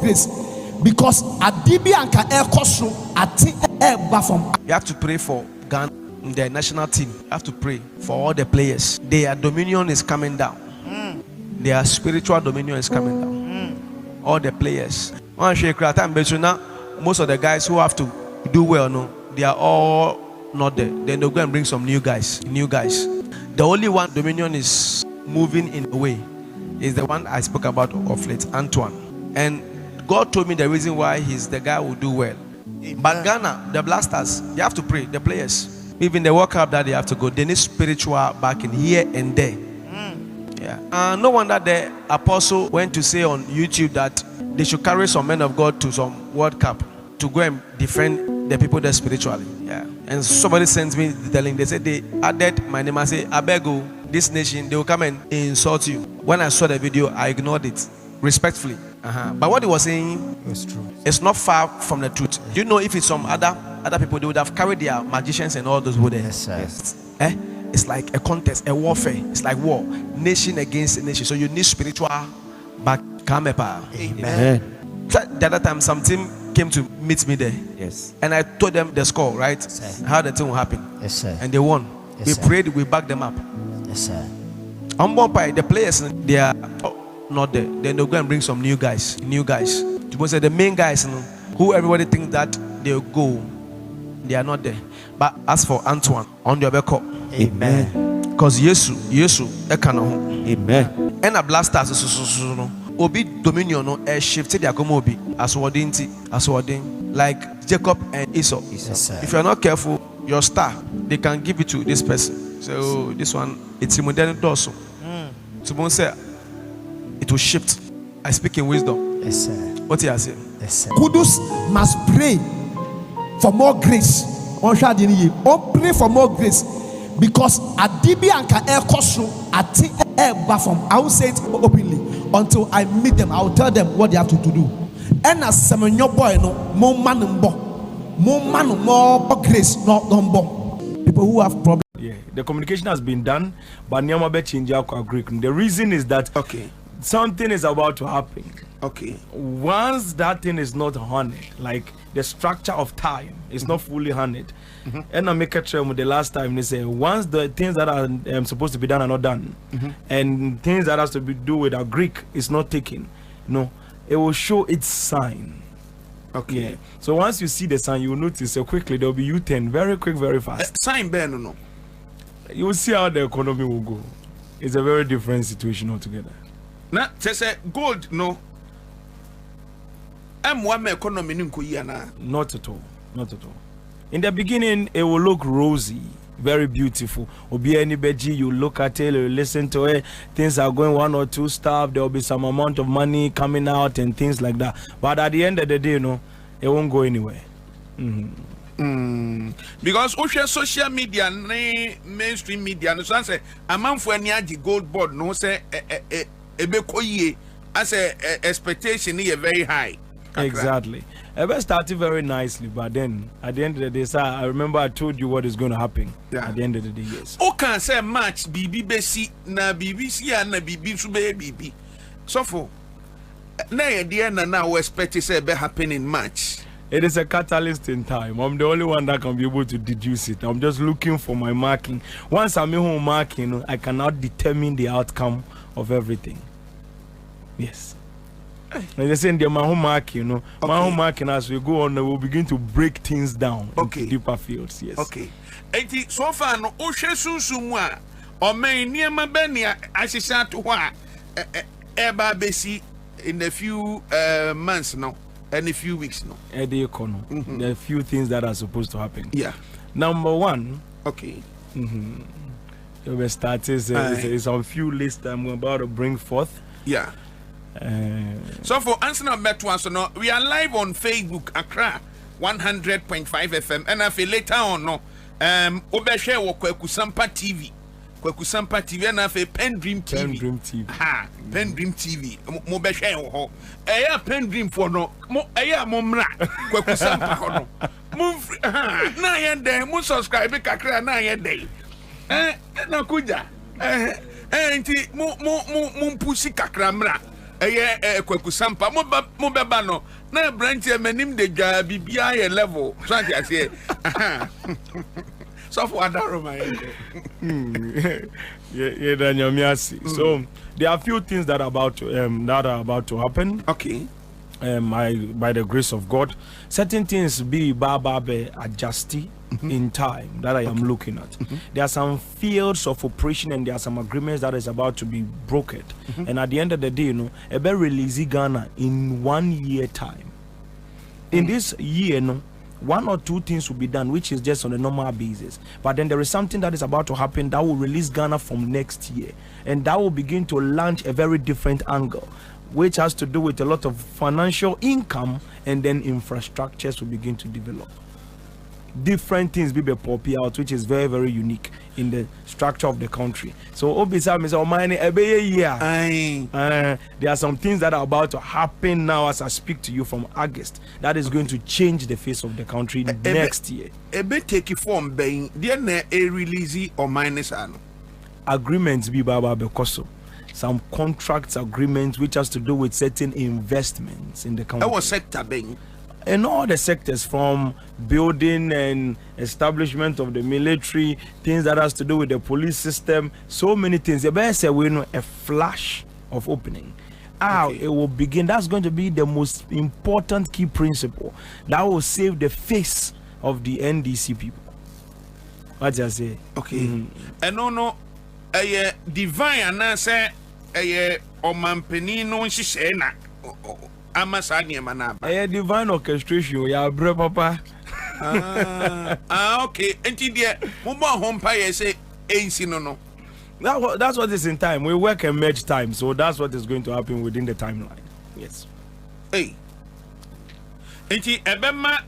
grace. Because Adibi Anka Air Kosro at Air Bafom. You have to pray for Ghana, the national team. You have to pray for all the players. Their dominion is coming down. Their spiritual dominion is coming down. All the players. Most of the guys who have to do well, no, they are all not there. Then they'll go and bring some new guys. The only one dominion is moving in a way is the one I spoke about of late, Antoine. And God told me the reason why he's the guy who will do well. But Ghana, the Blasters, they have to pray, the players. Even the World Cup that they have to go, they need spiritual backing here and there. Yeah. No wonder the apostle went to say on YouTube that they should carry some men of God to some World Cup to go and defend the people there spiritually. Yeah. And somebody sends me the link. They said they added my name. I say, I beg you, this nation, they will come and insult you. When I saw the video, I ignored it respectfully. But what he was saying is true. It's not far from the truth. Do you know if it's some other people, they would have carried their magicians and all those who there? Yes, sir. Yes. It's like a contest, a warfare. It's like war, nation against nation. So you need spiritual back. Amen. The other time, some team came to meet me there. Yes. And I told them the score, right? Yes, how the thing will happen. Yes, sir. And they won. Yes, we sir. prayed, we backed them up. Yes, sir. The players, they are not there. Then they'll go and bring some new guys. To say the main guys, who everybody thinks that they'll go, they are not there. But as for Antoine, on your record, amen. Because Yesu, amen. And a Blasters, Obi dominion no shifted their obi as wording like Jacob and Esau. Yes, if you're not careful, your star they can give it to this person. So this one it's modern also. Someone say it will shift. I speak in wisdom. Yes, sir. What you are saying? Yes, sir. Kudus must pray for more grace. Pray for more grace. Because Adibi Anka Air Kosro at Air Bafom. I will say it openly. Until I meet them, I will tell them what they have to do. And as Semenyo boy, no more man, more grace, not more. People who have problems. Yeah, the communication has been done, but Nyama be change our Greek. The reason is that something is about to happen. Once that thing is not honored, like the structure of time is not fully honored, and I make a term with the last time they say once the things that are supposed to be done are not done, and things that has to be do with our Greek is not taken, it will show its sign. Yeah. So once you see the sign, you will notice so quickly there will be U-turn, very quick, very fast. Sign Ben no. You will see how the economy will go. It's a very different situation altogether. Now, say gold no. Economy Not at all. Not at all. In the beginning, it will look rosy, very beautiful. Obi anybody, you look at it, you listen to it, things are going one or two stuff, there will be some amount of money coming out and things like that. But at the end of the day, it won't go anywhere. Because social media, mainstream media, no say a man for any gold board, no say as a expectation is very high. Exactly. It started very nicely, but then at the end of the day, sir, I remember I told you what is going to happen. At the end of the day, yes. O can say match BB na BBC and na BB sube BB. So for na idea na we expect say be happen in March. It is a catalyst in time. I'm the only one that can be able to deduce it. I'm just looking for my marking. Once I'm in home marking, I cannot determine the outcome of everything. Yes. And they say in my home marking, my home marking as we go on, we'll begin to break things down into deeper fields. Yes. Okay. So far, no, Oshesusumwa, or may near my benia, I say, to what Eba Bessie in a few months now, and a few weeks now. There are a few things that are supposed to happen. Yeah. Number one, we start is a few lists I'm about to bring forth. Yeah. So for answer number 2, so no, we are live on Facebook, Accra 100.5 FM, and I feel later on no, Obeshe wo Kwekusampa TV, and I feel Pen Dream TV. Pen Dream TV. Mo Beshe wo. Pen Dream for no, mo mra Kwekusampa ho no. Move na yende, mo subscribe kakra na yende. Na kuja. Enti mo pusi kakra mra. kwaku sampa mo beba no na branch e manim de dwa bibia ye level so I say so for adaroma yeah Daniel Miasi. So there are a few things that are about to happen. Okay. By the grace of God, certain things be adjusted in time that I am looking at. There are some fields of operation and there are some agreements that is about to be brokered. And at the end of the day, a better release Ghana in 1 year time. In this year, one or two things will be done, which is just on a normal basis. But then there is something that is about to happen that will release Ghana from next year, and that will begin to launch a very different angle, which has to do with a lot of financial income, and then infrastructures will begin to develop. Different things be popping out, which is very, very unique in the structure of the country. So there are some things that are about to happen now as I speak to you from August that is going to change the face of the country next year. Take form being there a release or minus agreements be because some contracts agreements which has to do with certain investments in the country. Our sector being in all the sectors, from building and establishment of the military, things that has to do with the police system, so many things. The best say we know a flash of opening. It will begin. That's going to be the most important key principle that will save the face of the NDC people. What I say? Okay. And no, divine and I say Omanpenino Shishena. Divine orchestration, yeah, bro, papa. Okay. And there, Mumba home pie say, ain't no. That's what is in time. We work and merge time, so that's what is going to happen within the timeline. Yes. Hey. And Ebema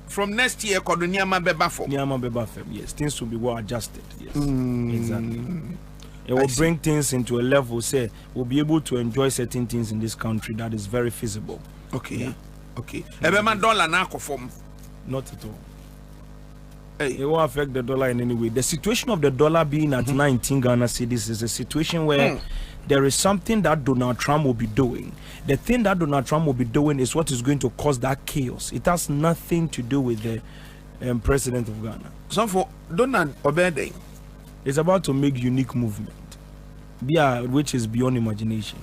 from next year, Koduniama Bebafo. Niama Bebafo, yes. Things will be well adjusted. Yes. Exactly. It will bring things into a level, say, we'll be able to enjoy certain things in this country that is very feasible. Okay. Yeah. Okay. $1 now form. Not at all. It won't affect the dollar in any way. The situation of the dollar being at 19 Ghana cedis is a situation where there is something that Donald Trump will be doing. The thing that Donald Trump will be doing is what is going to cause that chaos. It has nothing to do with the president of Ghana. So for Donald Obede, it's about to make unique movement, which is beyond imagination.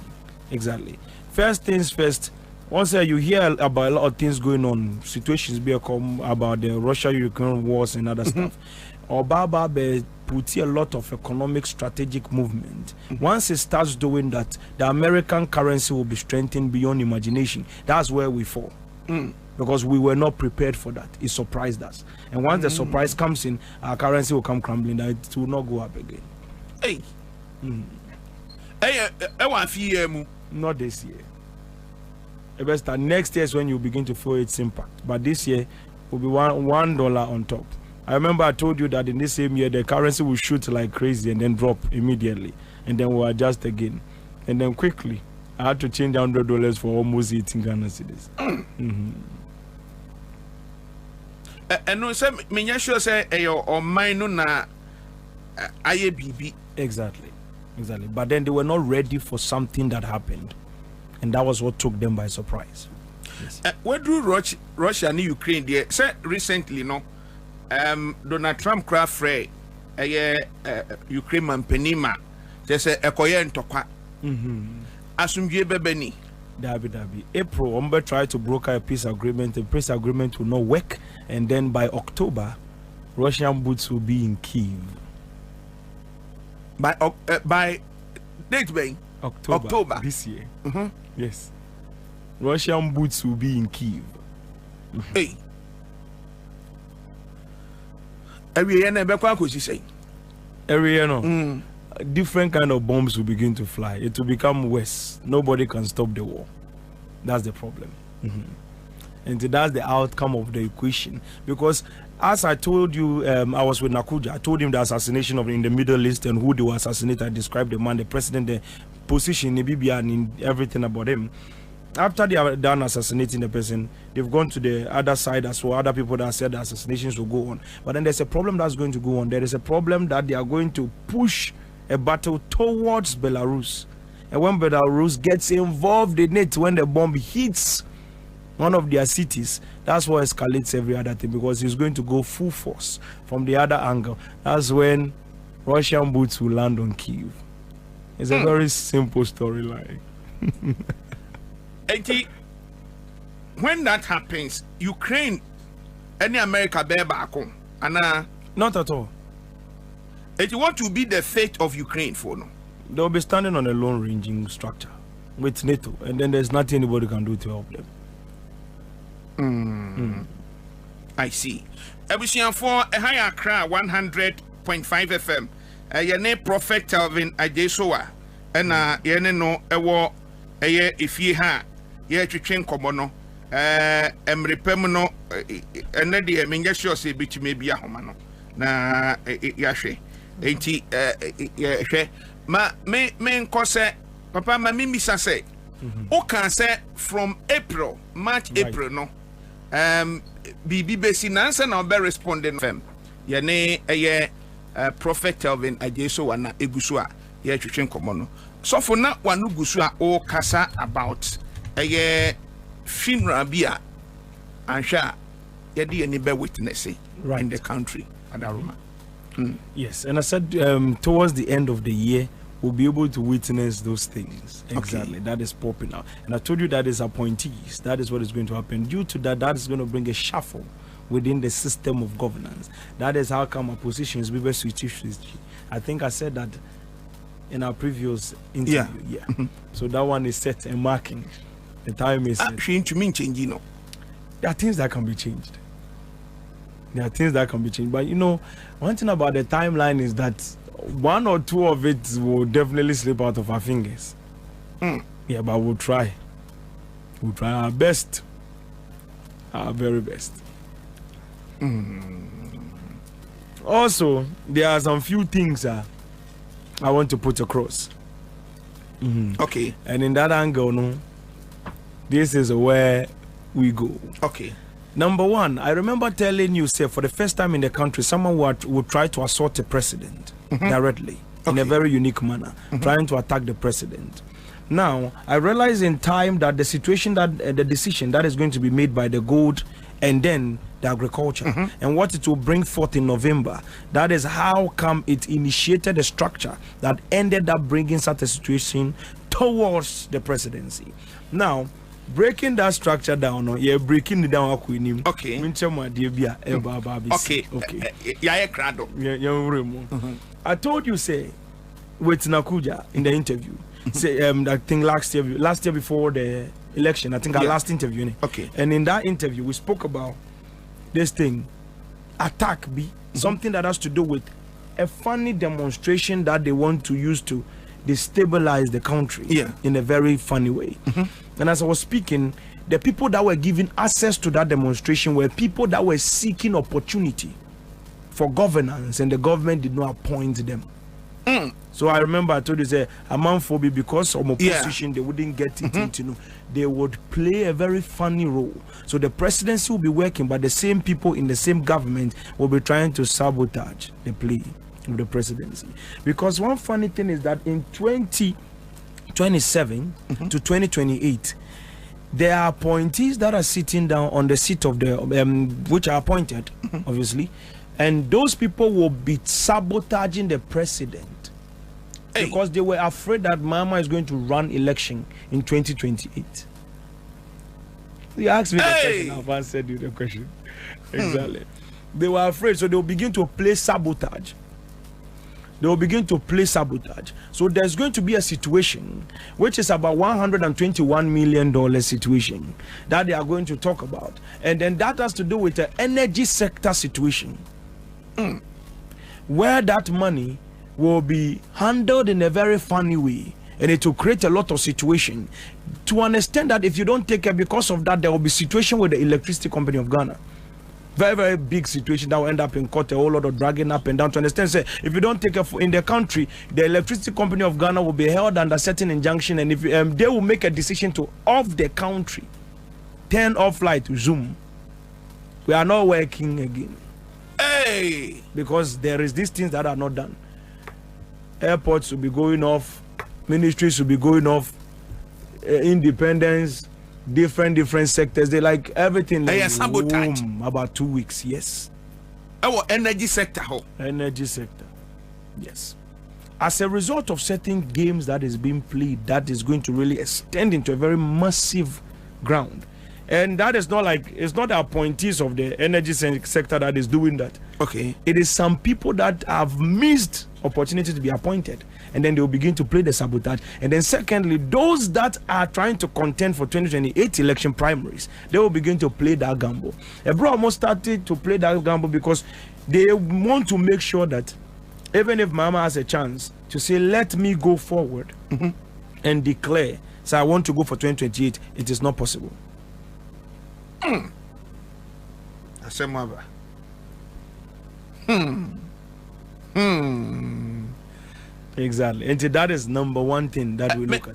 Exactly. First things first. Once you hear about a lot of things going on, situations become about the Russia-Ukraine wars and other stuff. Obaba put a lot of economic strategic movement. Once it starts doing that, the American currency will be strengthened beyond imagination. That's where we fall. Because we were not prepared for that. It surprised us. And once the surprise comes in, our currency will come crumbling. It will not go up again. Hey. Not this year. Next year is when you begin to feel its impact. But this year will be $1 on top. I remember I told you that in this same year, the currency will shoot like crazy and then drop immediately. And then we'll adjust again. And then quickly, I had to change $100 for almost 18 Ghana cedis. And no, sir, me sure say or mine na IABB. Exactly. But then they were not ready for something that happened, and that was what took them by surprise. Yes. Where do Russia and Ukraine there? Say recently, no, Donald Trump craft free, Ukraine man penima, just say ekoye ntokwa. Asumdue bebeni. Dabi. April, Umber tried to broker a peace agreement. The peace agreement will not work, and then by October, Russian boots will be in Kyiv. By date being October this year. Yes, Russian boots will be in Kyiv. Hey, every year no. Different kind of bombs will begin to fly. It will become worse. Nobody can stop the war. That's the problem. And that's the outcome of the equation. Because as I told you, I was with Nakuja. I told him the assassination in the Middle East and who they were assassinated. I described the man, the president, the position in Libya and everything about him. After they are done assassinating the person, they've gone to the other side as well. Other people that said the assassinations will go on. But then there's a problem that's going to go on. There is a problem that they are going to push a battle towards Belarus. And when Belarus gets involved in it, when the bomb hits one of their cities, that's what escalates every other thing, because he's going to go full force from the other angle. That's when Russian boots will land on Kyiv. It's a very simple storyline. When that happens, Ukraine, any America bear back home, and not at all. What will be the fate of Ukraine for no? They'll be standing on a lone ranging structure with NATO, and then there's nothing anybody can do to help them. I see. Ebusian for a higher Accra 100.5 FM. Your name Prophet Calvin Adesoa, and yene no ewo if ye ha ye twetwen komono emrepem and the menja sure say bitime bia homa no na yahwe enti hwe ma me nkose papa ma me misa say o can say from March April no bibi besi nansa na obe responding fem ye ne Prophet Calvin Ajeso wana egusu a ye twetwen komono so for na wanu gusu a o kasa about funeral bia ansha ye de any be witness in the country adaruma. Yes, and I said towards the end of the year we'll be able to witness those things. Exactly. That is popping out. And I told you that is appointees. That is what is going to happen. Due to that, that is going to bring a shuffle within the system of governance. That is how come our positions we were switched. I think I said that in our previous interview. Yeah. So that one is set and marking. The time is set. Changing, no. There are things that can be changed. But you know, one thing about the timeline is that one or two of it will definitely slip out of our fingers. Yeah, but we'll try. We'll try our best. Our very best. Also, there are some few things I want to put across. Okay. And in that angle, no, this is where we go. Okay. Number one, I remember telling you, say, for the first time in the country, someone would try to assault the president directly in a very unique manner, trying to attack the president. Now, I realize in time that the situation that the decision that is going to be made by the gold and then the agriculture and what it will bring forth in November, that is how come it initiated a structure that ended up bringing such a situation towards the presidency. Now, breaking that structure down, breaking it down. Okay. I told you, say, with Nakuja in the interview, say, I think last year before the election, I think our last interview. Okay. And in that interview, we spoke about this thing, attack B, something that has to do with a funny demonstration that they want to use to destabilize the country in a very funny way. And as I was speaking, the people that were given access to that demonstration were people that were seeking opportunity for governance, and the government did not appoint them. So I remember I told you, say, a man for me, because of opposition, they wouldn't get it into, they would play a very funny role. So the presidency will be working, but the same people in the same government will be trying to sabotage the play of the presidency. Because one funny thing is that in 2027 to 2028, there are appointees that are sitting down on the seat of the which are appointed, obviously, and those people will be sabotaging the president because they were afraid that Mama is going to run election in 2028. You asked me the question, I've answered you the question. Exactly. They were afraid, so they will begin to play sabotage. So there's going to be a situation which is about $121 million situation that they are going to talk about, and then that has to do with the energy sector situation, where that money will be handled in a very funny way, and it will create a lot of situation to understand that if you don't take care, because of that there will be situation with the Electricity Company of Ghana. Very, very big situation that will end up in court, a whole lot of dragging up and down. To understand, say, if you don't take care in the country, the Electricity Company of Ghana will be held under certain injunction, and if they will make a decision to off the country, turn off light, Zoom, we are not working again. Because there is these things that are not done. Airports will be going off, ministries will be going off, independence, different sectors. They like everything. Like, sabotage. About 2 weeks, yes. Our energy sector. Energy sector, yes. As a result of certain games that is being played, that is going to really extend into a very massive ground. And that is not like, it's not the appointees of the energy sector that is doing that. Okay. It is some people that have missed opportunity to be appointed, and then they will begin to play the sabotage. And then secondly, those that are trying to contend for 2028 election primaries, they will begin to play that gamble. Ebro almost started to play that gamble because they want to make sure that even if Mama has a chance to say, let me go forward and declare, so I want to go for 2028, it is not possible. Exactly. And that is number one thing that we look at.